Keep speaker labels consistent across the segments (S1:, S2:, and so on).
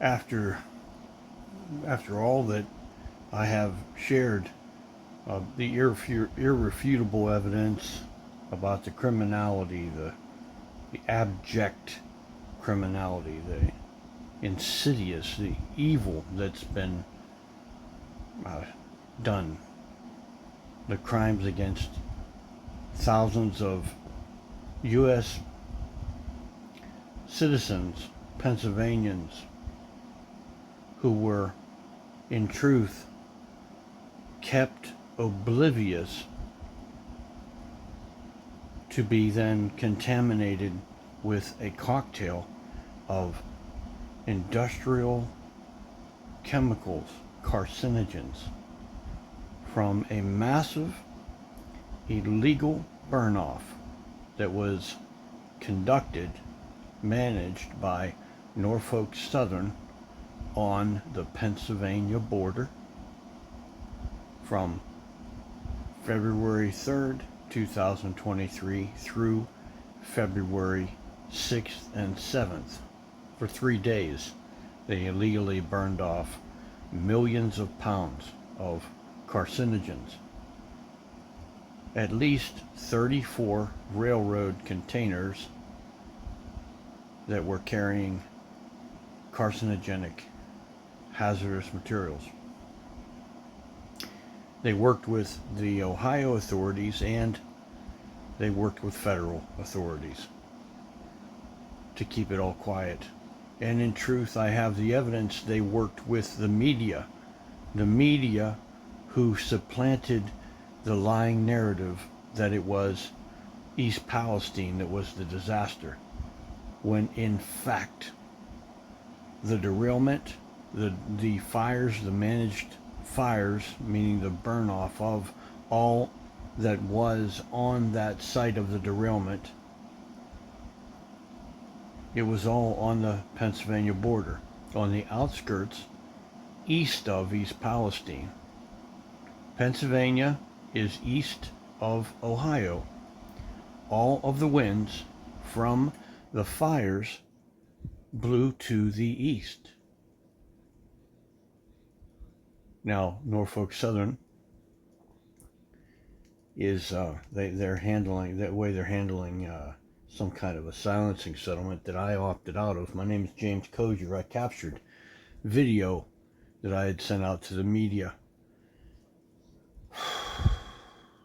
S1: after all that I have shared, the irrefutable evidence about the criminality, the abject criminality, the insidious, the evil that's been done, the crimes against thousands of U.S. citizens, Pennsylvanians, who were, in truth, kept oblivious to be then contaminated with a cocktail of industrial chemicals, carcinogens, from a massive illegal burn-off that was conducted, managed by Norfolk Southern on the Pennsylvania border from February 3rd, 2023 through February 6th and 7th. For 3 days, they illegally burned off millions of pounds of carcinogens. At least 34 railroad containers that were carrying carcinogenic, hazardous materials. They worked with the Ohio authorities and they worked with federal authorities to keep it all quiet. And in truth, I have the evidence they worked with the media who supplanted the lying narrative that it was East Palestine that was the disaster, when in fact the derailment, the fires, the managed fires, meaning the burn off of all that was on that site of the derailment, it was all on the Pennsylvania border, on the outskirts east of East Palestine. Pennsylvania is east of Ohio. All of the winds from the fires blew to the east. Now, Norfolk Southern is they're handling that way. They're handling some kind of a silencing settlement that I opted out of. My name is James Cozier. I captured video that I had sent out to the media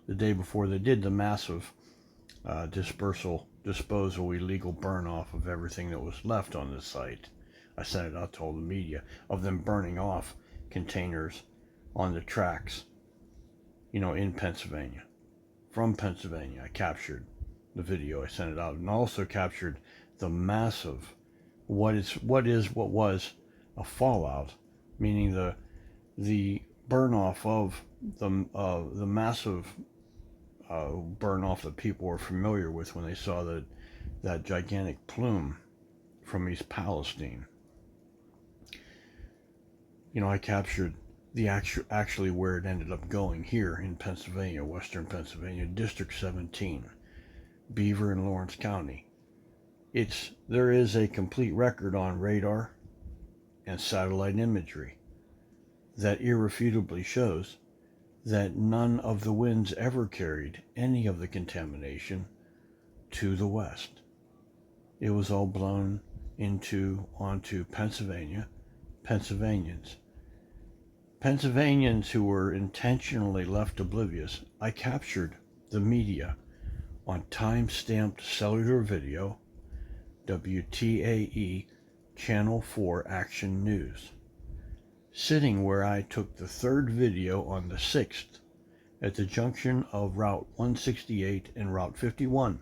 S1: the day before they did the massive disposal, illegal burn off of everything that was left on this site. I sent it out to all the media of them burning off containers on the tracks, in Pennsylvania. From Pennsylvania, I captured the video. I sent it out, and also captured the massive, what was a fallout, meaning the burn off of the massive burn off that people were familiar with when they saw that gigantic plume from East Palestine. I captured the actually where it ended up going here in Pennsylvania, Western Pennsylvania, District 17, Beaver and Lawrence County. There is a complete record on radar and satellite imagery that irrefutably shows that none of the winds ever carried any of the contamination to the west. It was all blown onto Pennsylvanians who were intentionally left oblivious. I captured the media on time-stamped cellular video, WTAE Channel 4 Action News, sitting where I took the third video on the 6th at the junction of Route 168 and Route 51.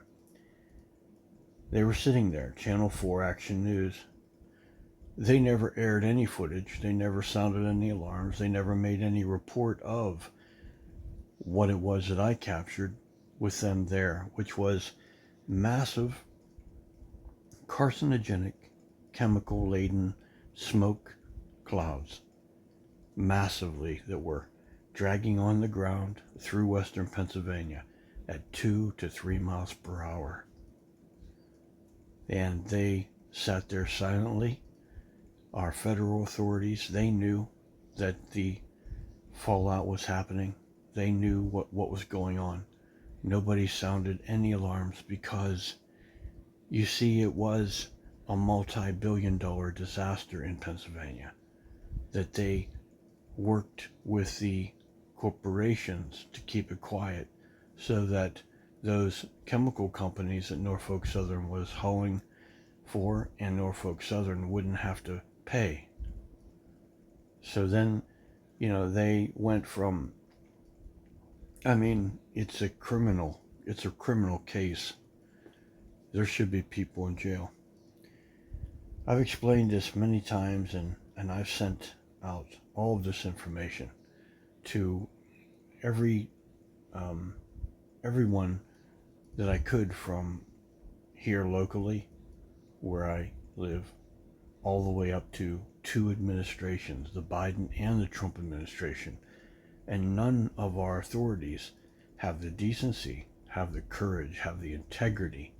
S1: They were sitting there, Channel 4 Action News. They never aired any footage. They never sounded any alarms. They never made any report of what it was that I captured with them there, which was massive, carcinogenic, chemical-laden smoke clouds, massively, that were dragging on the ground through western Pennsylvania at 2 to 3 miles per hour. And they sat there silently, our federal authorities, they knew that the fallout was happening. They knew what was going on. Nobody sounded any alarms because, you see, it was a multi-billion-dollar disaster in Pennsylvania that they worked with the corporations to keep it quiet so that those chemical companies that Norfolk Southern was hauling for and Norfolk Southern wouldn't have to pay. So then, they went from, it's a criminal case. There should be people in jail. I've explained this many times, and I've sent out all of this information to everyone that I could from here locally, where I live, all the way up to two administrations, the Biden and the Trump administration. And none of our authorities have the decency, have the courage, have the integrity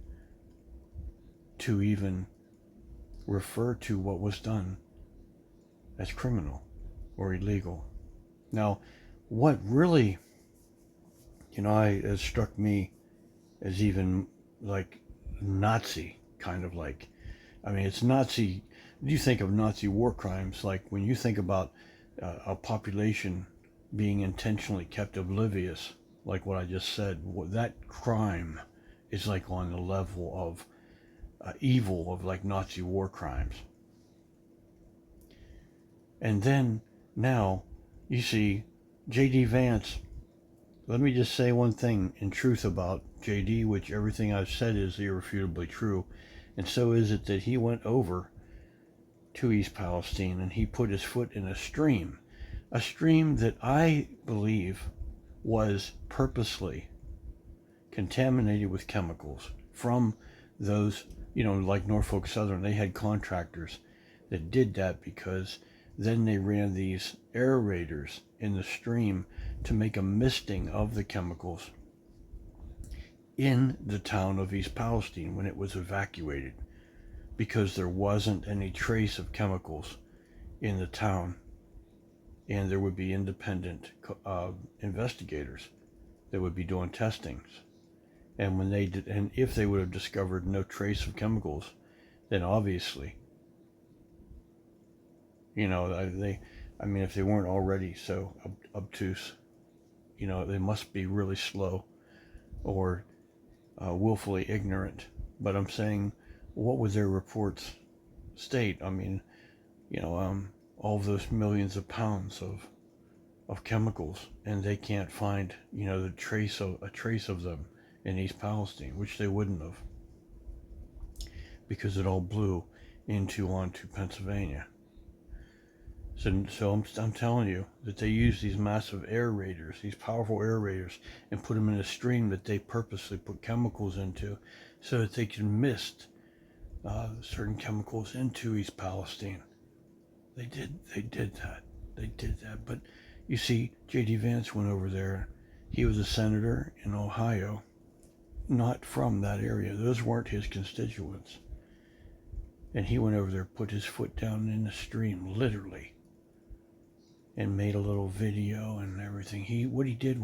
S1: to even refer to what was done as criminal or illegal. Now, what really, has struck me as even like Nazi, kind of like, it's Nazi. You think of Nazi war crimes, like when you think about a population being intentionally kept oblivious, like what I just said, that crime is like on the level of evil of like Nazi war crimes. And then now you see J.D. Vance. Let me just say one thing in truth about J.D., which everything I've said is irrefutably true. And so is it that he went over to East Palestine and he put his foot in a stream that I believe was purposely contaminated with chemicals from those, like Norfolk Southern. They had contractors that did that because then they ran these aerators in the stream to make a misting of the chemicals in the town of East Palestine when it was evacuated, because there wasn't any trace of chemicals in the town, and there would be independent investigators that would be doing testings. And when they did, and if they would have discovered no trace of chemicals, then obviously, if they weren't already so obtuse, they must be really slow or willfully ignorant. But I'm saying, what would their reports state? All those millions of pounds of chemicals, and they can't find, a trace of them in East Palestine, which they wouldn't have, because it all blew onto Pennsylvania. So I'm telling you that they use these massive aerators, these powerful aerators, and put them in a stream that they purposely put chemicals into, so that they can mist certain chemicals into East Palestine. They did that. But you see, J.D. Vance went over there. He was a senator in Ohio, not from that area. Those weren't his constituents. And he went over there, put his foot down in the stream, literally, and made a little video and everything. What he did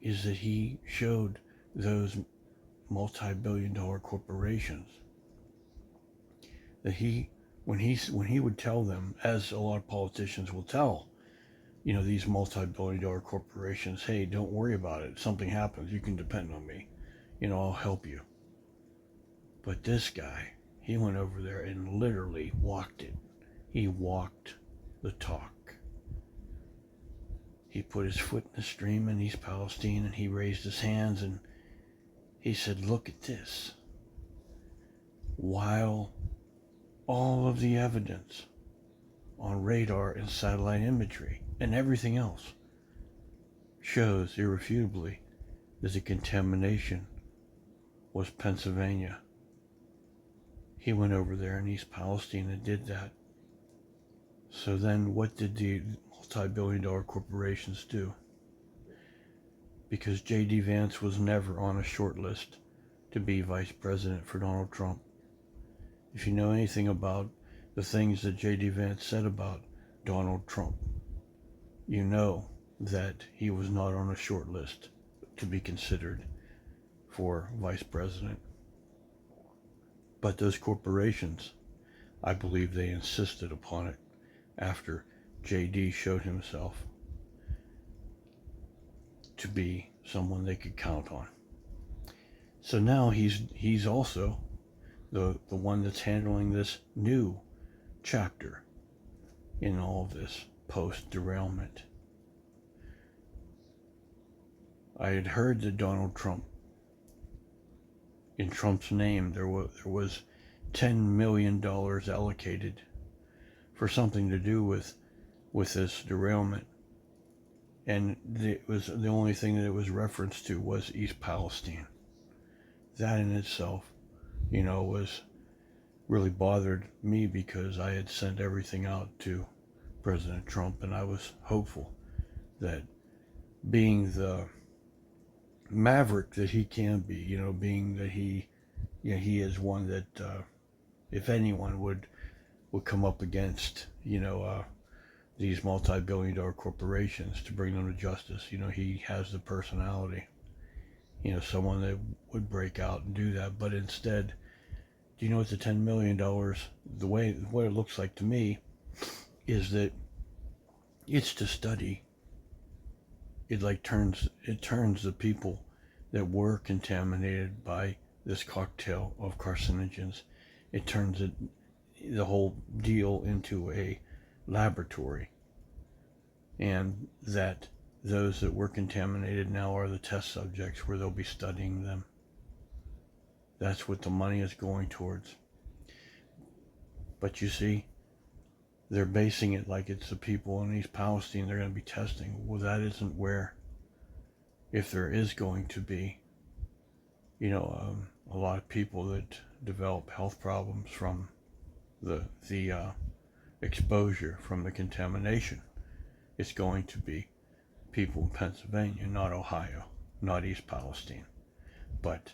S1: is that he showed those multi-billion-dollar corporations that when he would tell them, as a lot of politicians will tell, these multi-billion-dollar corporations, hey, don't worry about it. If something happens, you can depend on me. I'll help you. But this guy, he went over there and literally walked it. He walked the talk. He put his foot in the stream in East Palestine, and he raised his hands and he said, look at this. While all of the evidence on radar and satellite imagery and everything else shows irrefutably that the contamination was Pennsylvania. He went over there in East Palestine and did that. So then what did the multi-billion-dollar corporations do? Because J.D. Vance was never on a short list to be vice president for Donald Trump. if you know anything about the things that J.D. Vance said about Donald Trump, you know that he was not on a short list to be considered for vice president. But those corporations, I believe they insisted upon it after J.D. showed himself to be someone they could count on. So now he's also the one that's handling this new chapter in all of this post-derailment. I had heard that Donald Trump, in Trump's name, there was $10 million allocated for something to do with this derailment. And it was the only thing that it was referenced to was East Palestine. That in itself, was really bothered me because I had sent everything out to President Trump, and I was hopeful that, being the maverick that he can be, being that he is one that, if anyone would come up against, these multi-billion-dollar corporations to bring them to justice, he has the personality, someone that would break out and do that. But instead, do you know what the $10 million, what it looks like to me, is that it's to study. It turns the people that were contaminated by this cocktail of carcinogens, it turns the whole deal into a laboratory, and that those that were contaminated now are the test subjects where they'll be studying them. That's what the money is going towards. But you see, they're basing it like it's the people in East Palestine they're going to be testing. Well, that isn't where, if there is going to be, a lot of people that develop health problems from the exposure from the contamination, it's going to be people in Pennsylvania, not Ohio, not East Palestine, but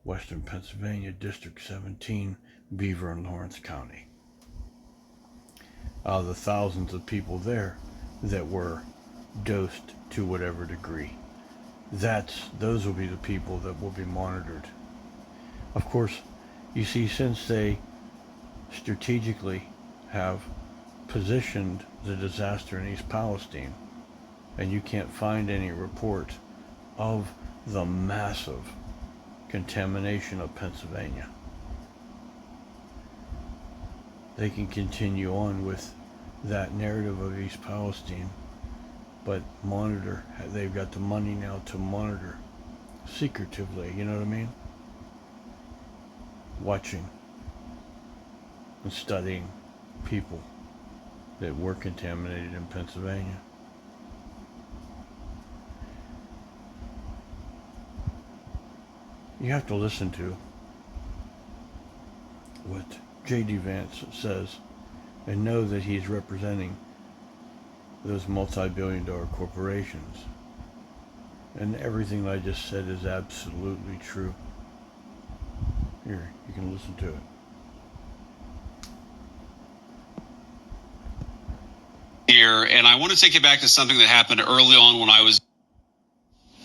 S1: Western Pennsylvania, District 17, Beaver and Lawrence County. The thousands of people there that were dosed to whatever degree, those will be the people that will be monitored. Of course, you see, since they strategically have positioned the disaster in East Palestine, and you can't find any report of the massive contamination of Pennsylvania, they can continue on with that narrative of East Palestine, but they've got the money now to monitor secretively, you know what I mean? Watching and studying people that were contaminated in Pennsylvania. You have to listen to what J.D. Vance says and know that he's representing those multi-billion-dollar corporations. And everything I just said is absolutely true. Here, you can listen to it.
S2: Here, and I want to take you back to something that happened early on when I was...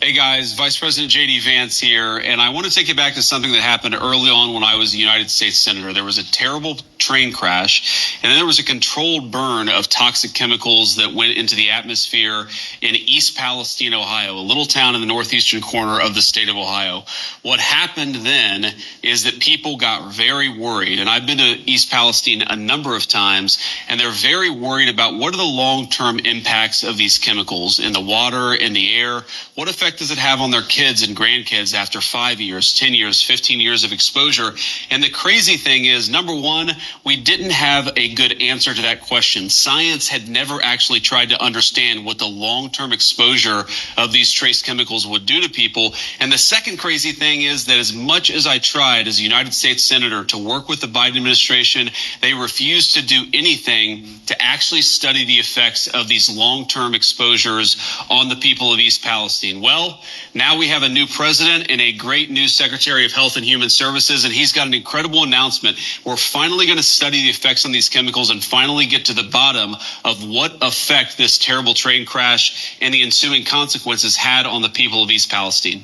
S2: Hey guys, Vice President J.D. Vance here, and I want to take you back to something that happened early on when I was a United States Senator. There was a terrible train crash, and then there was a controlled burn of toxic chemicals that went into the atmosphere in East Palestine, Ohio, a little town in the northeastern corner of the state of Ohio. What happened then is that people got very worried, and I've been to East Palestine a number of times, and they're very worried about what are the long-term impacts of these chemicals in the water, in the air. What effect does it have on their kids and grandkids after 5 years, 10 years, 15 years of exposure? And the crazy thing is, number one, we didn't have a good answer to that question. Science had never actually tried to understand what the long-term exposure of these trace chemicals would do to people. And the second crazy thing is that as much as I tried as a United States Senator to work with the Biden administration, they refused to do anything to actually study the effects of these long-term exposures on the people of East Palestine. Well, Well, now we have a new president and a great new Secretary of Health and Human Services, and he's got an incredible announcement. We're finally going to study the effects on these chemicals and finally get to the bottom of what effect this terrible train crash and the ensuing consequences had on the people of East Palestine.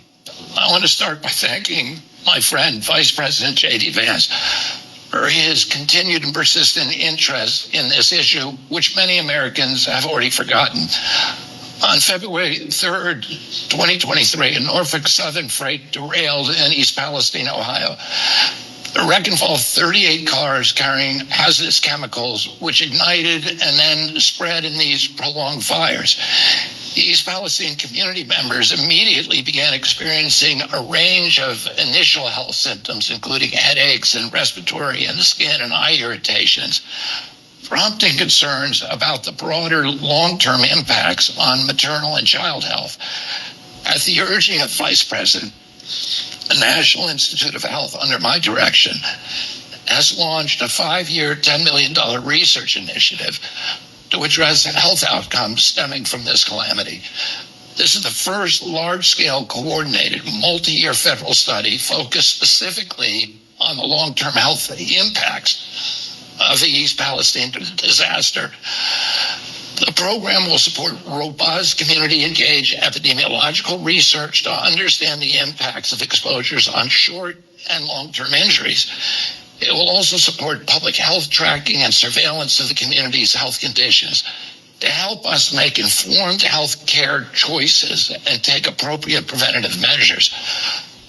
S3: I want to start by thanking my friend, Vice President J.D. Vance, for his continued and persistent interest in this issue, which many Americans have already forgotten. On February 3rd, 2023, a Norfolk Southern freight derailed in East Palestine, Ohio. The wreck involved 38 cars carrying hazardous chemicals, which ignited and then spread in these prolonged fires. The East Palestine community members immediately began experiencing a range of initial health symptoms, including headaches and respiratory and skin and eye irritations, prompting concerns about the broader long-term impacts on maternal and child health. At the urging of Vice President, the National Institute of Health, under my direction, has launched a 5-year, $10 million research initiative to address health outcomes stemming from this calamity. This is the first large-scale, coordinated, multi-year federal study focused specifically on the long-term health impacts of the East Palestine disaster. The program will support robust, community-engaged epidemiological research to understand the impacts of exposures on short and long-term injuries. It will also support public health tracking and surveillance of the community's health conditions to help us make informed health care choices and take appropriate preventative measures.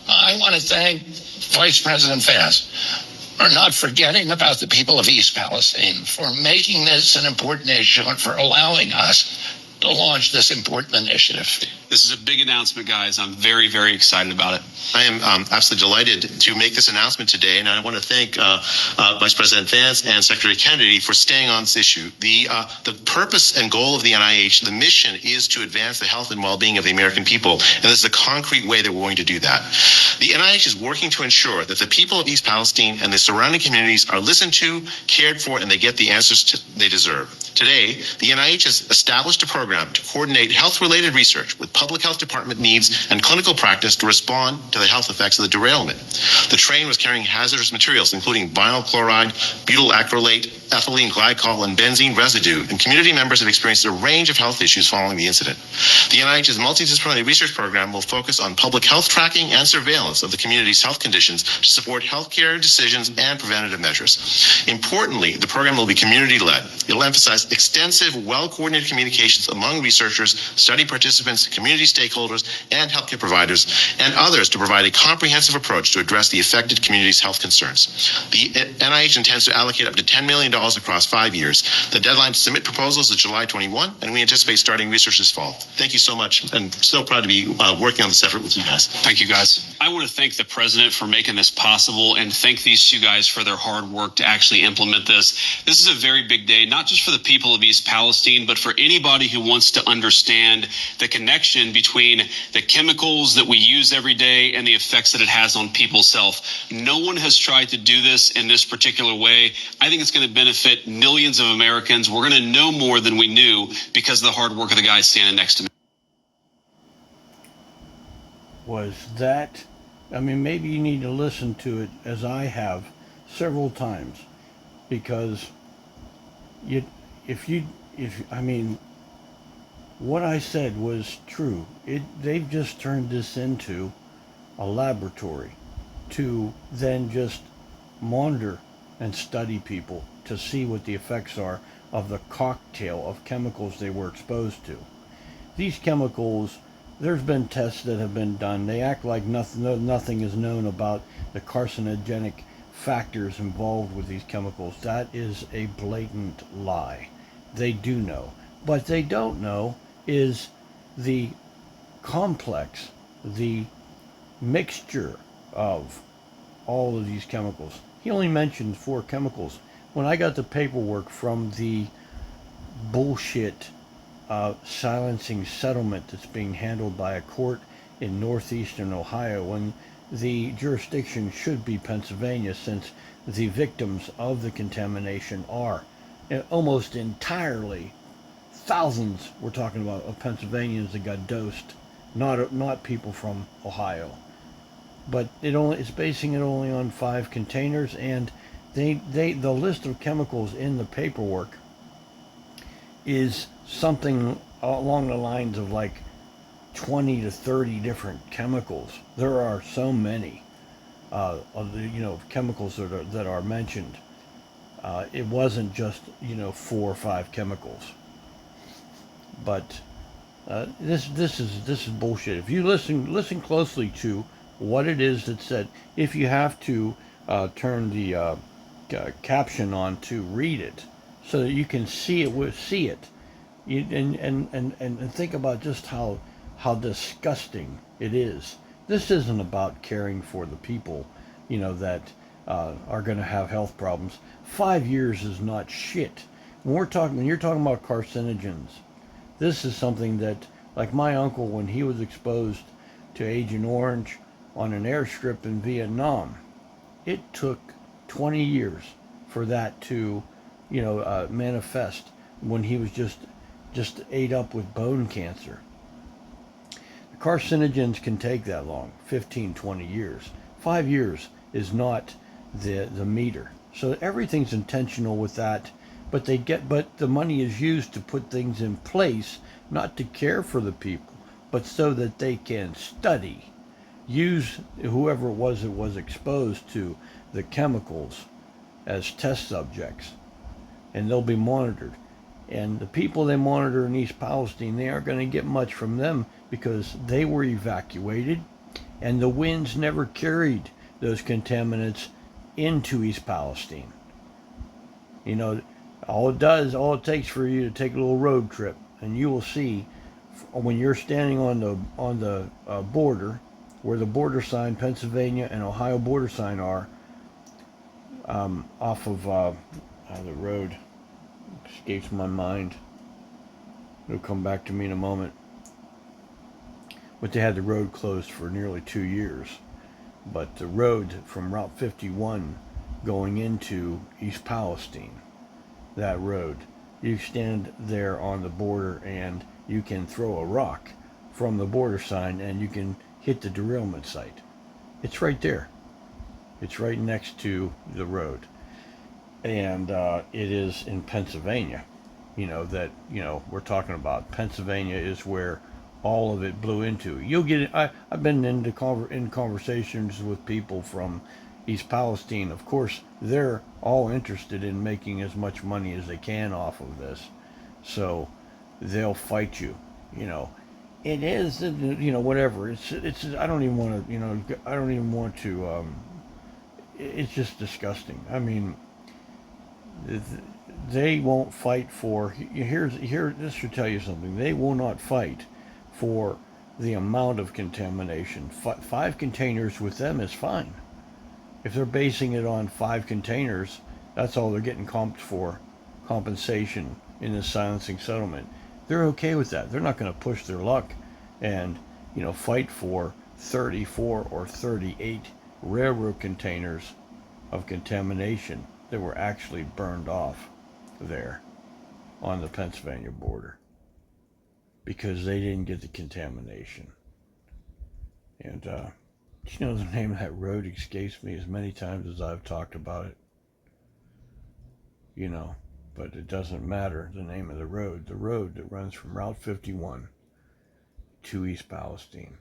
S3: I want to thank Vice President Vance for not forgetting about the people of East Palestine, for making this an important issue, and for allowing us to launch this important initiative.
S2: This is a big announcement, guys. I'm very, very excited about it.
S4: I am absolutely delighted to make this announcement today, and I want to thank Vice President Vance and Secretary Kennedy for staying on this issue. The purpose and goal of the NIH, the mission, is to advance the health and well-being of the American people, and this is a concrete way that we're going to do that. The NIH is working to ensure that the people of East Palestine and the surrounding communities are listened to, cared for, and they get the answers they deserve. Today, the NIH has established a program to coordinate health-related research with public health department needs and clinical practice to respond to the health effects of the derailment. The train was carrying hazardous materials, including vinyl chloride, butyl acrylate, ethylene glycol, and benzene residue, and community members have experienced a range of health issues following the incident. The NIH's multidisciplinary research program will focus on public health tracking and surveillance of the community's health conditions to support healthcare decisions and preventative measures. Importantly, the program will be community-led. It will emphasize extensive, well-coordinated communications among researchers, study participants, community stakeholders, and healthcare providers, and others to provide a comprehensive approach to address the affected community's health concerns. The NIH intends to allocate up to $10 million across 5 years. The deadline to submit proposals is July 21, and we anticipate starting research this fall. Thank you so much, and so proud to be working on this effort with you guys.
S2: Thank you, guys. I want to thank the president for making this possible and thank these two guys for their hard work to actually implement this. This is a very big day, not just for the people of East Palestine, but for anybody who wants to understand the connection between the chemicals that we use every day and the effects that it has on people's health. No one has tried to do this in this particular way. I think it's going to benefit millions of Americans. We're going to know more than we knew because of the hard work of the guys standing next to me.
S1: Was that, I mean, maybe you need to listen to it as I have several times, because what I said was true. They've just turned this into a laboratory to then just monitor and study people to see what the effects are of the cocktail of chemicals they were exposed to. These chemicals, there's been tests that have been done. They act like nothing is known about the carcinogenic factors involved with these chemicals. That is a blatant lie. They do know. What they don't know is the complex, the mixture of all of these chemicals. He only mentioned 4 chemicals. When I got the paperwork from the bullshit silencing settlement that's being handled by a court in northeastern Ohio, when the jurisdiction should be Pennsylvania, since the victims of the contamination are almost entirely, thousands we're talking about, of Pennsylvanians that got dosed not people from Ohio. But it's basing it only on 5 containers, and the list of chemicals in the paperwork is something along the lines of like 20 to 30 different chemicals. There are so many of the chemicals that are mentioned. It wasn't just 4 or 5 chemicals, but this is bullshit. If you listen closely to what it is that said, if you have to turn the caption on to read it, so that you can see it. And think about just how disgusting it is. This isn't about caring for the people, that are going to have health problems. 5 years is not shit. When you're talking about carcinogens, this is something that, like my uncle, when he was exposed to Agent Orange on an airstrip in Vietnam, it took 20 years for that to, manifest when he was just ate up with bone cancer. Carcinogens can take that long, 15, 20 years. 5 years is not the meter. So everything's intentional with that, but the money is used to put things in place, not to care for the people, but so that they can study, use whoever it was that was exposed to the chemicals as test subjects, and they'll be monitored. And the people they monitor in East Palestine, they aren't going to get much from them because they were evacuated, and the winds never carried those contaminants into East Palestine. All it takes for you to take a little road trip, and you will see when you're standing on the border, where the border sign, Pennsylvania and Ohio border sign are, off of the road. Escapes my mind. It'll come back to me in a moment. But they had the road closed for nearly 2 years. But the road from Route 51 going into East Palestine, that road, you stand there on the border and you can throw a rock from the border sign and you can hit the derailment site. It's right there. It's right next to the road. And it is in Pennsylvania. We're talking about. Pennsylvania is where all of it blew into. You'll get it. I've been in conversations with people from East Palestine. Of course, they're all interested in making as much money as they can off of this, so they'll fight you. It is, whatever. It's. I don't even want to. I don't even want to. It's just disgusting. I mean, they won't fight for. This should tell you something. They will not fight for the amount of contamination. 5 containers with them is fine. If they're basing it on 5 containers, that's all they're getting comped for, compensation in the silencing settlement. They're okay with that. They're not going to push their luck and fight for 34 or 38 railroad containers of contamination that were actually burned off there on the Pennsylvania border because they didn't get the contamination. And the name of that road escapes me as many times as I've talked about it. But it doesn't matter the name of the road that runs from Route 51 to East Palestine.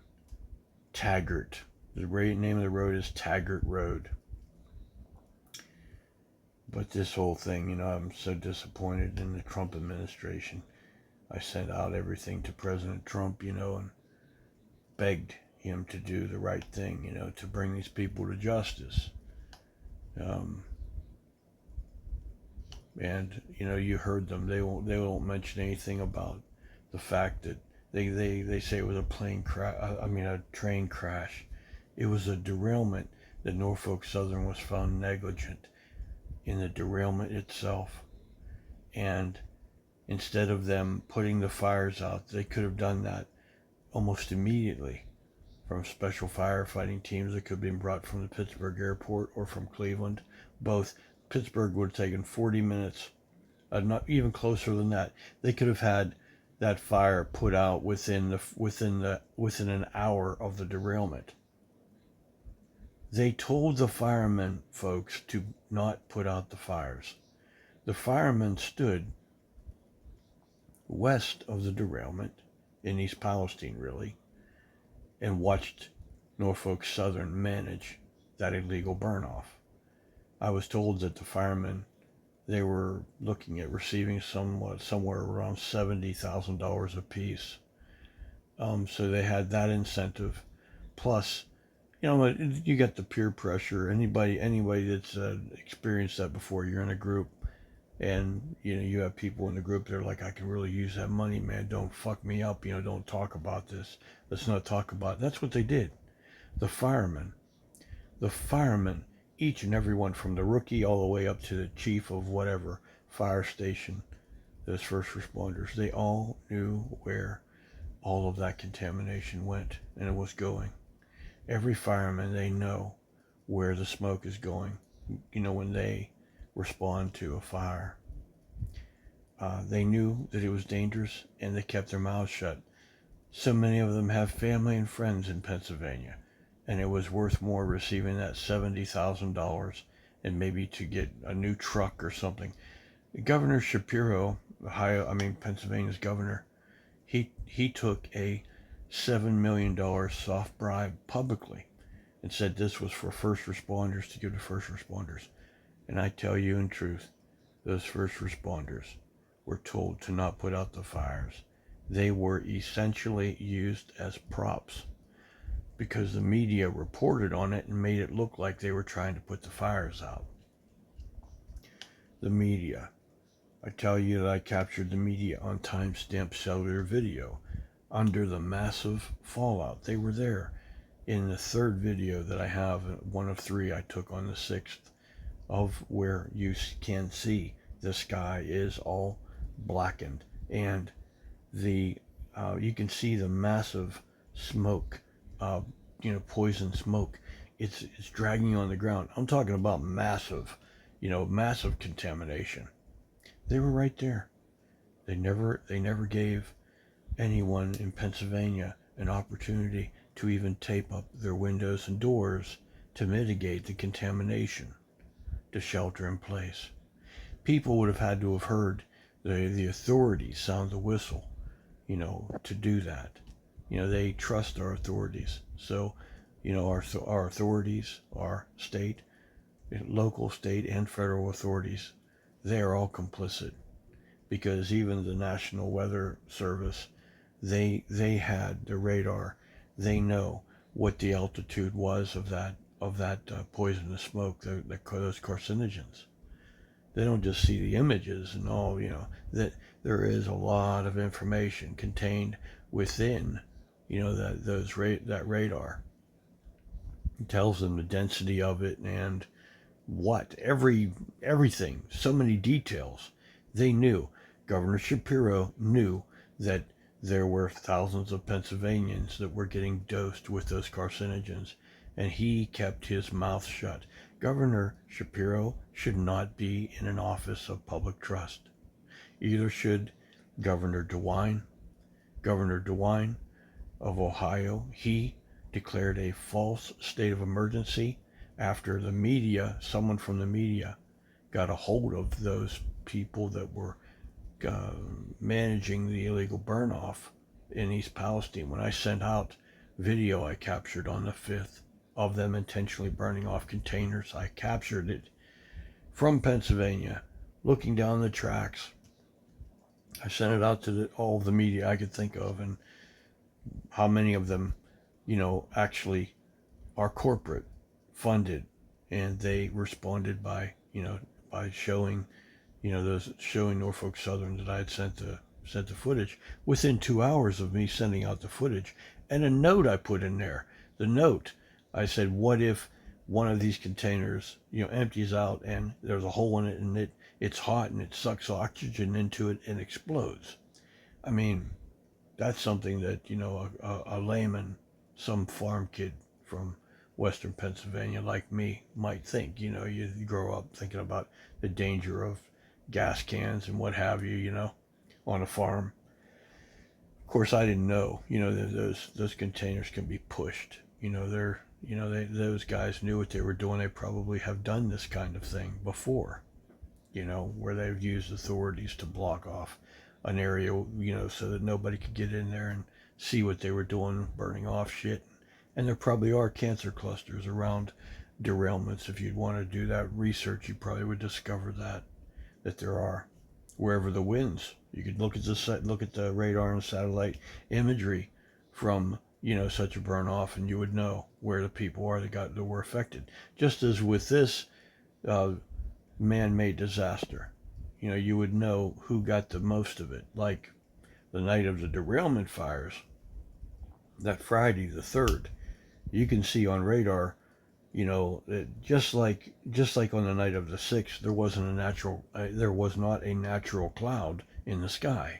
S1: Taggart. The name of the road is Taggart Road. But this whole thing, I'm so disappointed in the Trump administration. I sent out everything to President Trump, and begged him to do the right thing, to bring these people to justice. And you heard them. They won't mention anything about the fact that they say it was a plane crash. A train crash. It was a derailment. That Norfolk Southern was found negligent in the derailment itself. And instead of them putting the fires out, they could have done that almost immediately from special firefighting teams that could have been brought from the Pittsburgh airport or from Cleveland. Both. Pittsburgh would have taken 40 minutes, not even closer than that. They could have had that fire put out within an hour of the derailment. They told the firemen folks to not put out the fires. The firemen stood west of the derailment in East Palestine, really, and watched Norfolk Southern manage that illegal burn off. I was told that the firemen, they were looking at receiving somewhere around $70,000 apiece. So they had that incentive. Plus, you get the peer pressure. Anybody that's experienced that before, you're in a group, and you have people in the group that are like, I can really use that money, man. Don't fuck me up. Don't talk about this. Let's not talk about it. That's what they did. The firemen, each and every one, from the rookie all the way up to the chief of whatever fire station, those first responders, they all knew where all of that contamination went and it was going. Every fireman, they know where the smoke is going, when they respond to a fire. They knew that it was dangerous and they kept their mouths shut. So many of them have family and friends in Pennsylvania, and it was worth more receiving that $70,000 and maybe to get a new truck or something. Governor Shapiro, Pennsylvania's governor, he took a $7 million soft bribe publicly and said this was for first responders, to give to first responders. And I tell you in truth, those first responders were told to not put out the fires. They were essentially used as props because the media reported on it and made it look like they were trying to put the fires out. The media. I tell you that I captured the media on timestamp cellular video under the massive fallout. They were there. In the third video that I have, one of three I took on the 6th, of where you can see the sky is all blackened and you can see the massive smoke, poison smoke. It's dragging on the ground. I'm talking about massive contamination. They were right there. They never gave anyone in Pennsylvania an opportunity to even tape up their windows and doors to mitigate the contamination, to shelter in place. People would have had to have heard the authorities sound the whistle, to do that. They trust our authorities. So, our authorities, our state, local, state, and federal authorities, they are all complicit, because even the National Weather Service, they had the radar. They know what the altitude was of that poisonous smoke, those carcinogens. They don't just see the images and all, that there is a lot of information contained within, that radar. It tells them the density of it and everything, so many details. They knew. Governor Shapiro knew that there were thousands of Pennsylvanians that were getting dosed with those carcinogens, and he kept his mouth shut. Governor Shapiro should not be in an office of public trust. Either should Governor DeWine. Governor DeWine of Ohio, he declared a false state of emergency after the media, someone from the media, got a hold of those people that were managing the illegal burn-off in East Palestine. When I sent out video I captured on the 5th of them intentionally burning off containers, I captured it from Pennsylvania, looking down the tracks. I sent it out to all the media I could think of, and how many of them, actually are corporate funded, and they responded by showing, showing Norfolk Southern that I had sent the footage within 2 hours of me sending out the footage, and a note I put in there. The note, I said, what if one of these containers, empties out and there's a hole in it and it's hot and it sucks oxygen into it and explodes? I mean, that's something that, a layman, some farm kid from Western Pennsylvania like me might think. You grow up thinking about the danger of gas cans and what have you, on a farm. Of course, I didn't know. Those containers can be pushed. Those guys knew what they were doing. They probably have done this kind of thing before. Where they've used authorities to block off an area, so that nobody could get in there and see what they were doing, burning off shit. And there probably are cancer clusters around derailments. If you'd want to do that research, you probably would discover that there are, wherever the winds. You could look at the radar and satellite imagery from such a burn off, and you would know where the people are that were affected. Just as with this man-made disaster, you would know who got the most of it. Like the night of the derailment fires, that Friday the 3rd, you can see on radar, just like on the night of the 6th, there was not a natural cloud in the sky,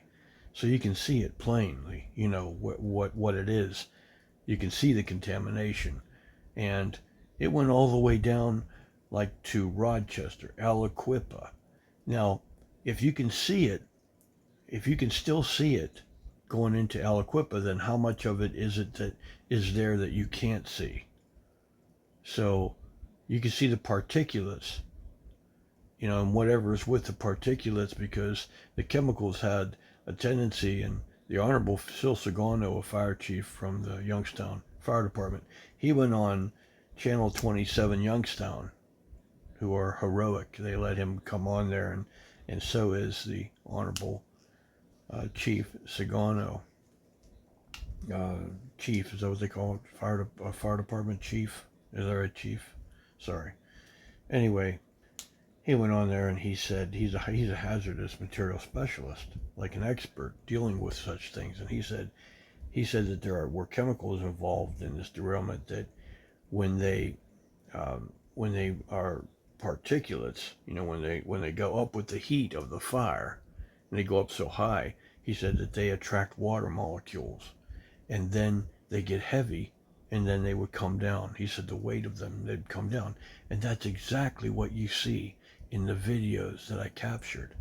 S1: so you can see it plainly. What it is. You can see the contamination, and it went all the way down, like to Rochester, Aliquippa. Now, if you can still see it going into Aliquippa, then how much of it that is there that you can't see? So you can see the particulates, and whatever's with the particulates, because the chemicals had a tendency. And the Honorable Phil Sagano, a fire chief from the Youngstown Fire Department, he went on Channel 27 Youngstown, who are heroic. They let him come on there, and so is the Honorable Chief Sagano. Chief, is that what they call it? Fire department chief? Is there a chief? Sorry. Anyway, he went on there and he said he's a hazardous material specialist, like an expert dealing with such things. And he said that there were chemicals involved in this derailment that when they are particulates, when they go up with the heat of the fire, and they go up so high, he said that they attract water molecules, and then they get heavy, and then they would come down. He said the weight of them, they'd come down. And that's exactly what you see in the videos that I captured,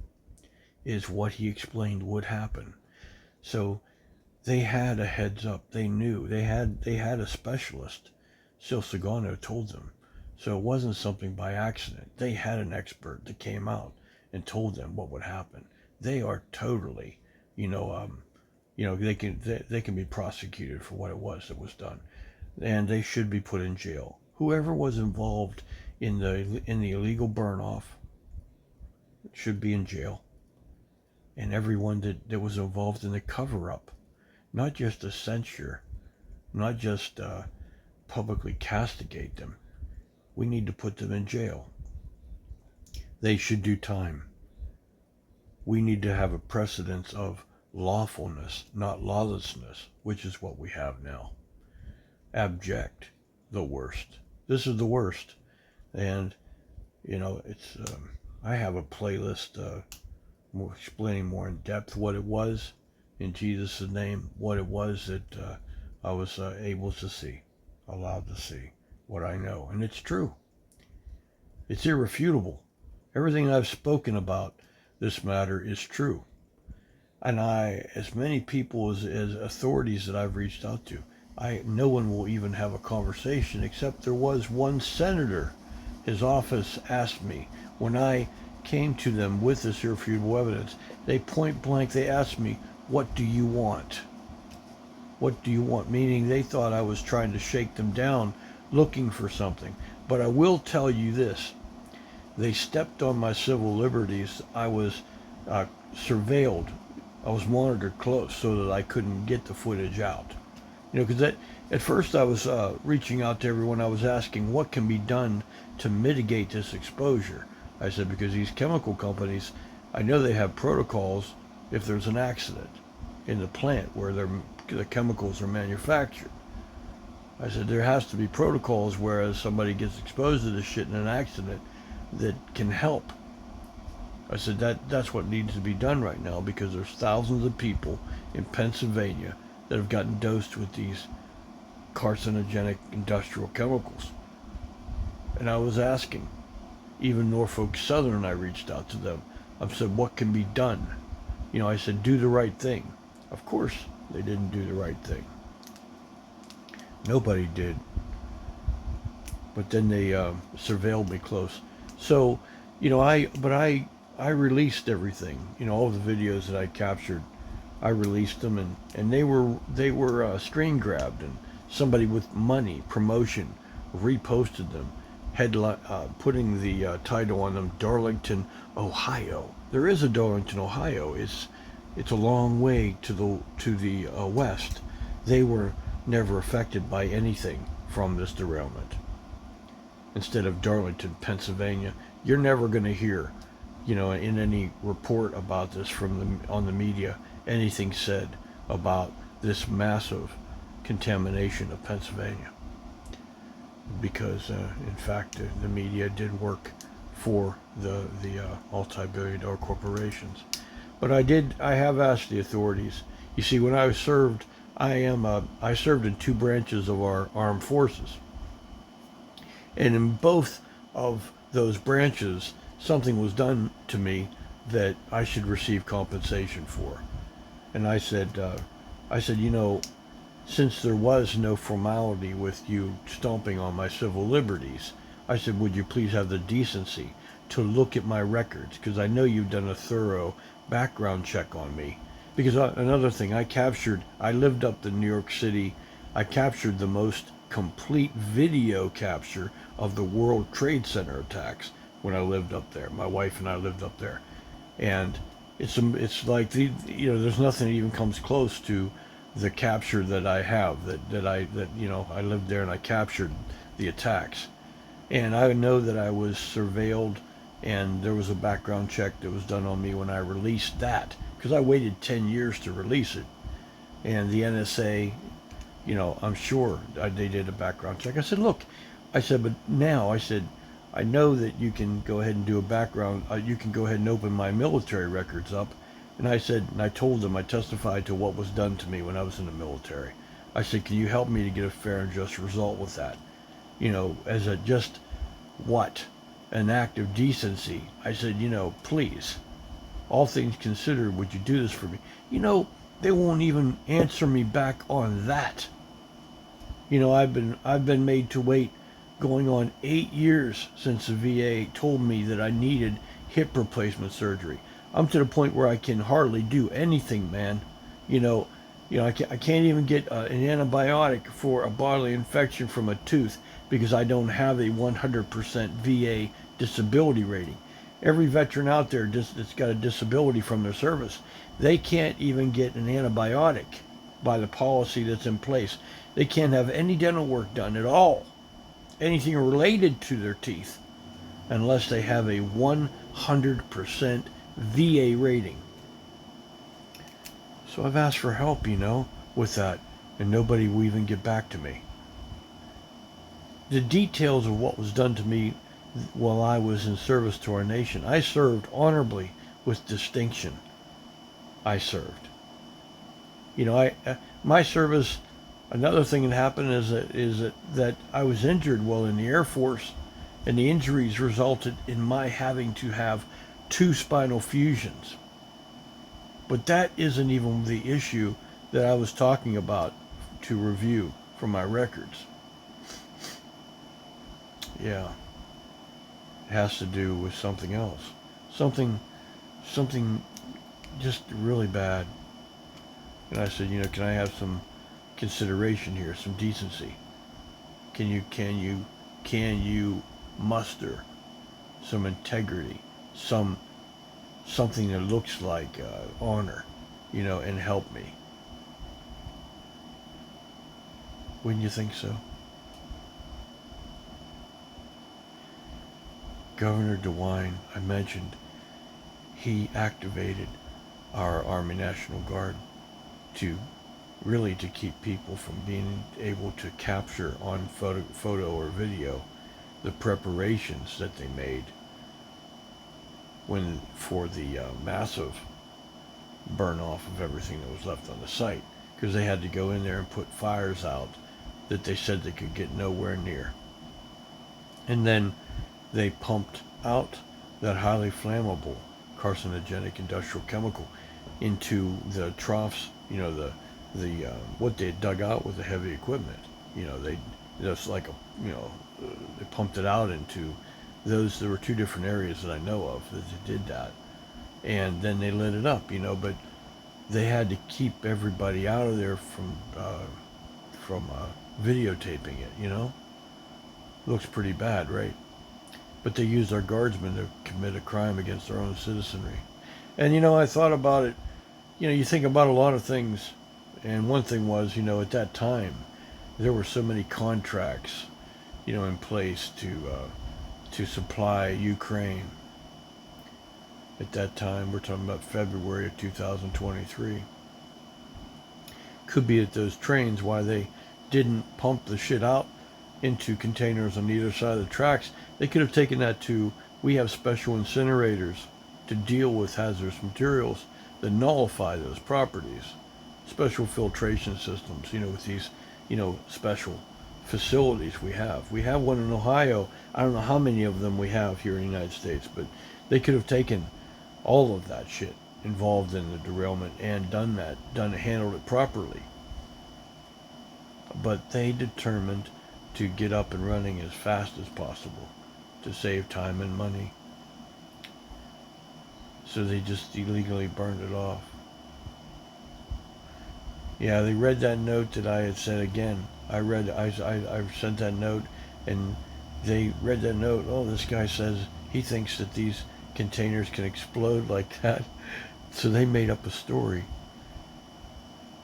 S1: is what he explained would happen. So they had a heads up. They knew. They had a specialist. Sil Sagano told them. So it wasn't something by accident. They had an expert that came out and told them what would happen. They are totally, they can be prosecuted for what it was that was done, and they should be put in jail. Whoever was involved in the illegal burn off should be in jail, and everyone that was involved in the cover up, not just to censure, not just publicly castigate them. We need to put them in jail. They should do time. We need to have a precedence of lawfulness, not lawlessness, which is what we have now. Abject, the worst. This is the worst. And, it's, I have a playlist explaining more in depth what it was, in Jesus' name, what it was that I was able to see, allowed to see, what I know. And it's true. It's irrefutable. Everything I've spoken about this matter is true. And as many people as authorities that I've reached out to, no one will even have a conversation, except there was one senator. His office asked me, when I came to them with this irrefutable evidence, they point blank, they asked me, what do you want? What do you want? Meaning they thought I was trying to shake them down, looking for something. But I will tell you this. They stepped on my civil liberties. I was surveilled. I was monitored close so that I couldn't get the footage out. Because at first I was reaching out to everyone. I was asking what can be done to mitigate this exposure. I said, because these chemical companies, I know they have protocols if there's an accident in the plant where the chemicals are manufactured. I said, there has to be protocols whereas somebody gets exposed to this shit in an accident that can help. I said, that's what needs to be done right now, because there's thousands of people in Pennsylvania that have gotten dosed with these carcinogenic industrial chemicals. And I was asking, even Norfolk Southern, I reached out to them. I said, what can be done? I said, do the right thing. Of course, They didn't do the right thing. Nobody did. But then they surveilled me close. So, I released everything. All the videos that I captured, I released them, and they were screen grabbed, and somebody with money, promotion, reposted them, headline, putting the title on them, Darlington, Ohio. There is a Darlington, Ohio. It's a long way to the west. They were never affected by anything from this derailment. Instead of Darlington, Pennsylvania, you're never going to hear, in any report about this on the media, anything said about this massive contamination of Pennsylvania, because in fact the media did work for the multi-billion-dollar corporations. But I have asked the authorities. You see, when I served, I served in two branches of our armed forces, and in both of those branches, something was done to me that I should receive compensation for. And I said, since there was no formality with you stomping on my civil liberties, I said, would you please have the decency to look at my records? Because I know you've done a thorough background check on me. Because another thing, I lived up to New York City. I captured the most complete video capture of the World Trade Center attacks when I lived up there. My wife and I lived up there. And it's like there's nothing that even comes close to the capture that I have, that I lived there and I captured the attacks. And I know that I was surveilled, and there was a background check that was done on me when I released that, because I waited 10 years to release it. And the NSA, I'm sure they did a background check. I said, look, but now, I know that you can go ahead and do a background, you can go ahead and open my military records up. And I told them, I testified to what was done to me when I was in the military. I said, can you help me to get a fair and just result with that? As a just an act of decency. I said, please, all things considered, would you do this for me? They won't even answer me back on that. I've been made to wait going on 8 years since the VA told me that I needed hip replacement surgery. I'm to the point where I can hardly do anything, man. I can't even get an antibiotic for a bodily infection from a tooth because I don't have a 100% VA disability rating. Every veteran out there that's got a disability from their service, they can't even get an antibiotic by the policy that's in place. They can't have any dental work done at all, anything related to their teeth, unless they have a 100% VA rating. So I've asked for help, with that, and nobody will even get back to me. The details of what was done to me while I was in service to our nation, I served honorably with distinction. I served. My service, another thing that happened is that I was injured while in the Air Force, and the injuries resulted in my having to have 2 spinal fusions. But that isn't even the issue that I was talking about to review from my records. Yeah. It has to do with something else. Something just really bad. And I said, can I have some consideration here, some decency? Can you muster some integrity, something that looks like honor, and help me? Wouldn't you think so? Governor DeWine, I mentioned, he activated our Army National Guard to keep people from being able to capture on photo or video the preparations that they made for the massive burn off of everything that was left on the site, because they had to go in there and put fires out that they said they could get nowhere near. And then they pumped out that highly flammable carcinogenic industrial chemical into the troughs, the what they had dug out was the heavy equipment. They just like they pumped it out into those. There were two different areas that I know of that they did that, and then they lit it up. But they had to keep everybody out of there from videotaping it. Looks pretty bad, right? But they used our guardsmen to commit a crime against their own citizenry. And I thought about it. You think about a lot of things, and one thing was, at that time, there were so many contracts, in place to supply Ukraine. At that time, we're talking about February of 2023. Could be at those trains why they didn't pump the shit out into containers on either side of the tracks. They could have taken that to, we have special incinerators to deal with hazardous materials that nullify those properties. Special filtration systems, with these, special facilities we have. We have one in Ohio. I don't know how many of them we have here in the United States, but they could have taken all of that shit involved in the derailment and handled it properly. But they determined to get up and running as fast as possible to save time and money. So they just illegally burned it off. Yeah, they read that note that I had said again. I sent that note, and they read that note. Oh, this guy says he thinks that these containers can explode like that. So they made up a story.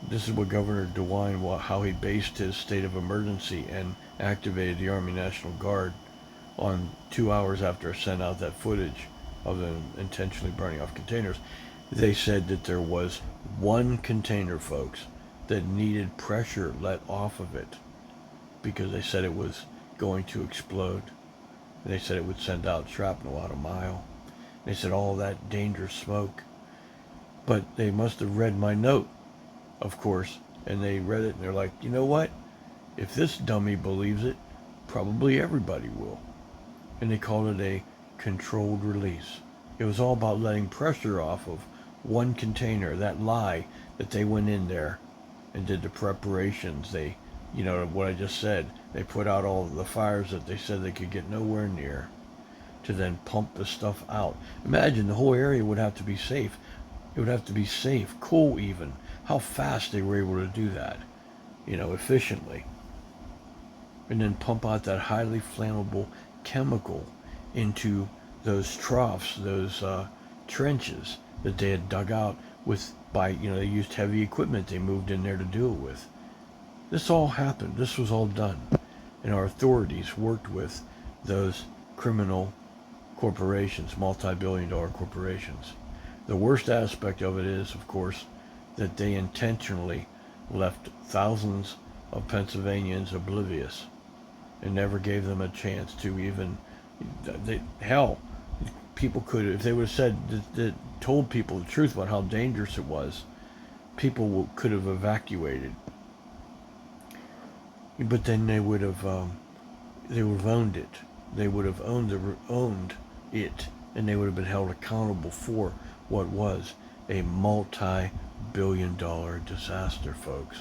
S1: This is what Governor DeWine, how he based his state of emergency and activated the Army National Guard on 2 hours after I sent out that footage of them intentionally burning off containers. They said that there was one container, folks, that needed pressure let off of it because they said it was going to explode. They said it would send out shrapnel out a mile. They said all that dangerous smoke. But they must have read my note, of course, and they read it and they're like, you know what? If this dummy believes it, probably everybody will. And they called it a controlled release. It was all about letting pressure off of one container, that lie that they went in there and did the preparations. They, what I just said, they put out all the fires that they said they could get nowhere near to then pump the stuff out. Imagine the whole area would have to be safe. It would have to be safe, cool even. How fast they were able to do that, efficiently. And then pump out that highly flammable chemical into those troughs, those trenches that they had dug out they used heavy equipment they moved in there to do it with. This all happened. This was all done. And our authorities worked with those criminal corporations, multi-billion-dollar corporations. The worst aspect of it is, of course, that they intentionally left thousands of Pennsylvanians oblivious and never gave them a chance to even, people could, if they would have said, that told people the truth about how dangerous it was, people could have evacuated. But then they would have owned it. They would have owned it, and they would have been held accountable for what was a multi-billion-dollar disaster, folks.